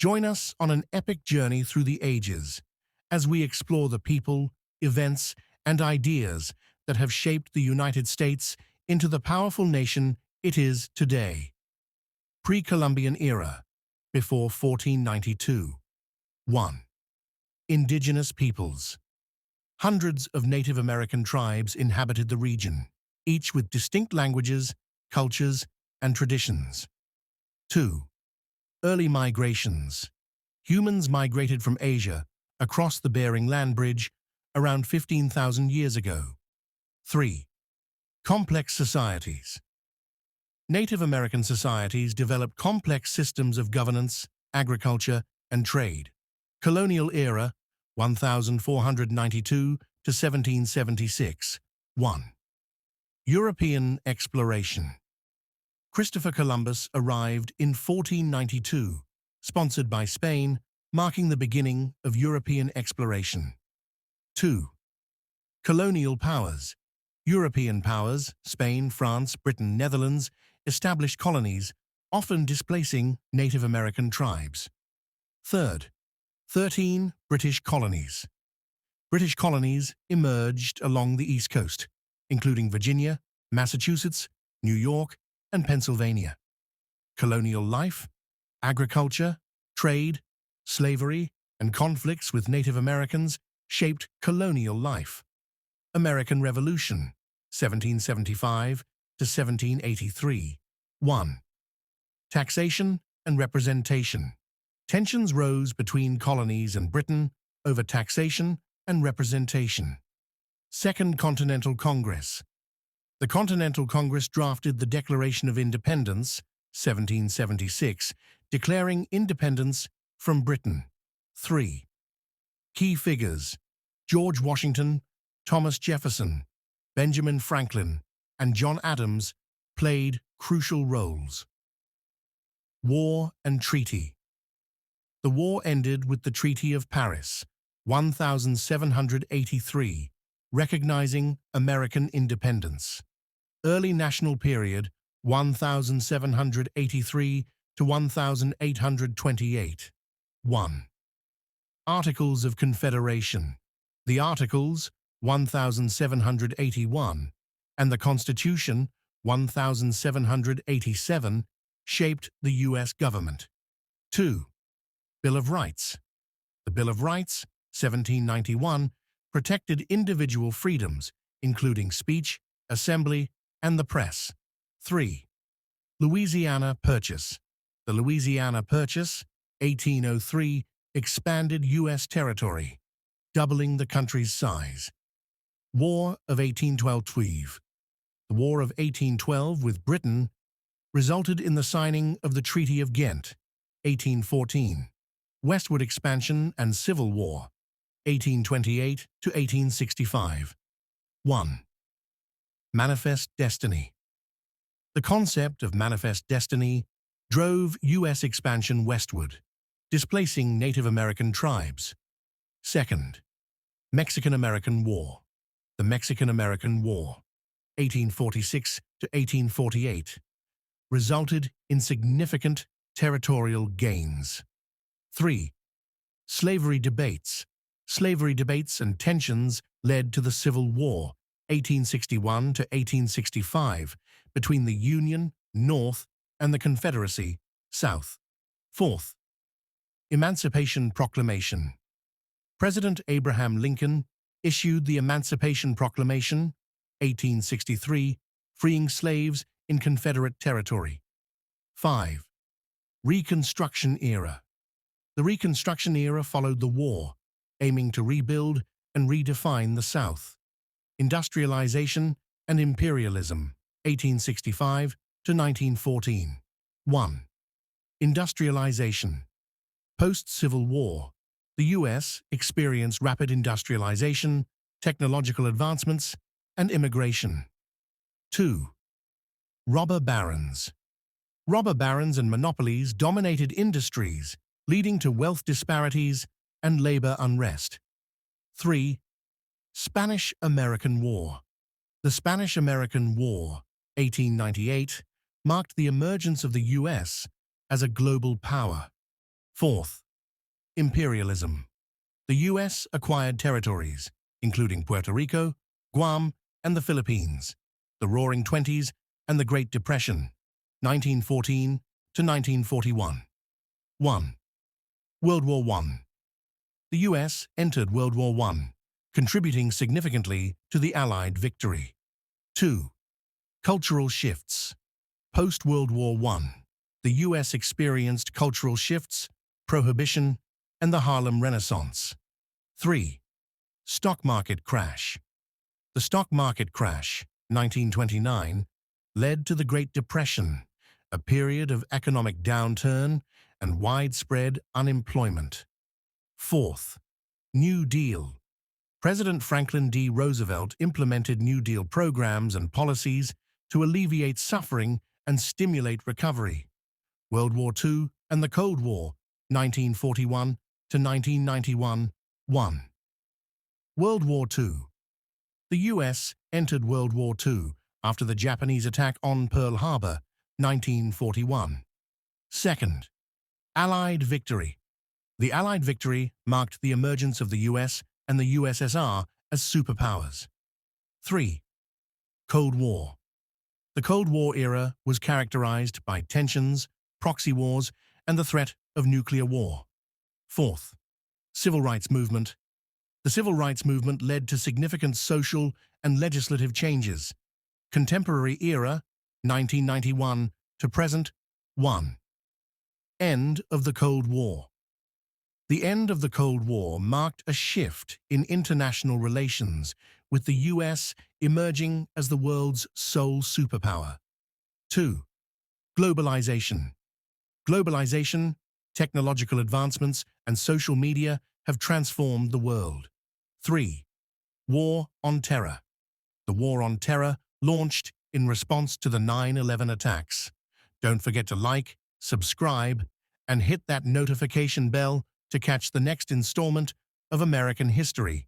Join us on an epic journey through the ages as we explore the people, events, and ideas that have shaped the United States into the powerful nation it is today. Pre-Columbian era, before 1492. 1. Indigenous peoples. Hundreds of Native American tribes inhabited the region, each with distinct languages, cultures, and traditions. 2. Early migrations. Humans migrated from Asia across the Bering Land Bridge around 15,000 years ago. 3. Complex societies. Native American societies developed complex systems of governance, agriculture, and trade. Colonial era, 1492 to 1776. 1. European exploration. Christopher Columbus arrived in 1492, sponsored by Spain, marking the beginning of European exploration. 2. Colonial powers. European powers, Spain, France, Britain, Netherlands, established colonies, often displacing Native American tribes. 3rd. 13 British colonies. British colonies emerged along the East Coast, including Virginia, Massachusetts, New York, and Pennsylvania. Colonial life, agriculture, trade, slavery, and conflicts with Native Americans shaped colonial life. American Revolution, 1775 to 1783. 1. Taxation and representation. Tensions rose between colonies and Britain over taxation and representation. Second Continental Congress. The Continental Congress drafted the Declaration of Independence, 1776, declaring independence from Britain. 3. Key figures. George Washington, Thomas Jefferson, Benjamin Franklin, and John Adams played crucial roles. War and treaty. The war ended with the Treaty of Paris, 1783, recognizing American independence. Early national period, 1783 to 1828. 1. Articles of Confederation. The Articles, 1781, and the Constitution, 1787, shaped the U.S. government. 2. Bill of Rights. The Bill of Rights, 1791, protected individual freedoms, including speech, assembly, and the press. 3. Louisiana Purchase. The Louisiana Purchase, 1803, expanded U.S. territory, doubling the country's size. War of 1812. The War of 1812 with Britain resulted in the signing of the Treaty of Ghent, 1814. Westward expansion and Civil War, 1828 to 1865. 1. Manifest Destiny. The concept of manifest destiny drove U.S. expansion westward, displacing Native American tribes. 2nd. Mexican-American War. The Mexican-American War, 1846 to 1848, resulted in significant territorial gains. 3. Slavery debates. Slavery debates and tensions led to the Civil War, 1861 to 1865, between the Union, North, and the Confederacy, South. 4th. Emancipation Proclamation. President Abraham Lincoln issued the Emancipation Proclamation, 1863, freeing slaves in Confederate territory. 5. Reconstruction Era. The Reconstruction era followed the war, aiming to rebuild and redefine the South. Industrialization and Imperialism, 1865 to 1914. 1. Industrialization. Post-Civil War, the U.S. experienced rapid industrialization, technological advancements, and immigration. 2. Robber barons. Robber barons and monopolies dominated industries, leading to wealth disparities and labor unrest. 3. Spanish-American War. The Spanish-American War, 1898, marked the emergence of the U.S. as a global power. Fourth, imperialism. The U.S. acquired territories, including Puerto Rico, Guam, and the Philippines, the Roaring Twenties, and the Great Depression, 1914 to 1941. 1. World War I. The U.S. entered World War I, contributing significantly to the Allied victory. 2. Cultural shifts. Post-World War I, the U.S. experienced cultural shifts, prohibition, and the Harlem Renaissance. 3. Stock market crash. The stock market crash, 1929, led to the Great Depression, a period of economic downturn and widespread unemployment. 4th, New Deal. President Franklin D. Roosevelt implemented New Deal programs and policies to alleviate suffering and stimulate recovery. World War II and the Cold War, 1941 to 1991. 1. World War II. The U.S. entered World War II after the Japanese attack on Pearl Harbor, 1941. 2nd. Allied victory. The Allied victory marked the emergence of the U.S. and the USSR as superpowers. 3. Cold War. The Cold War era was characterized by tensions, proxy wars, and the threat of nuclear war. 4th. Civil rights movement. The civil rights movement led to significant social and legislative changes. Contemporary era, 1991 to present. 1. End of the Cold War. The end of the Cold War marked a shift in international relations, with the U.S. emerging as the world's sole superpower. 2. Globalization. Globalization, technological advancements, and social media have transformed the world. 3. War on Terror. The War on Terror launched in response to the 9/11 attacks. Don't forget to like, subscribe, and hit that notification bell to catch the next installment of American History.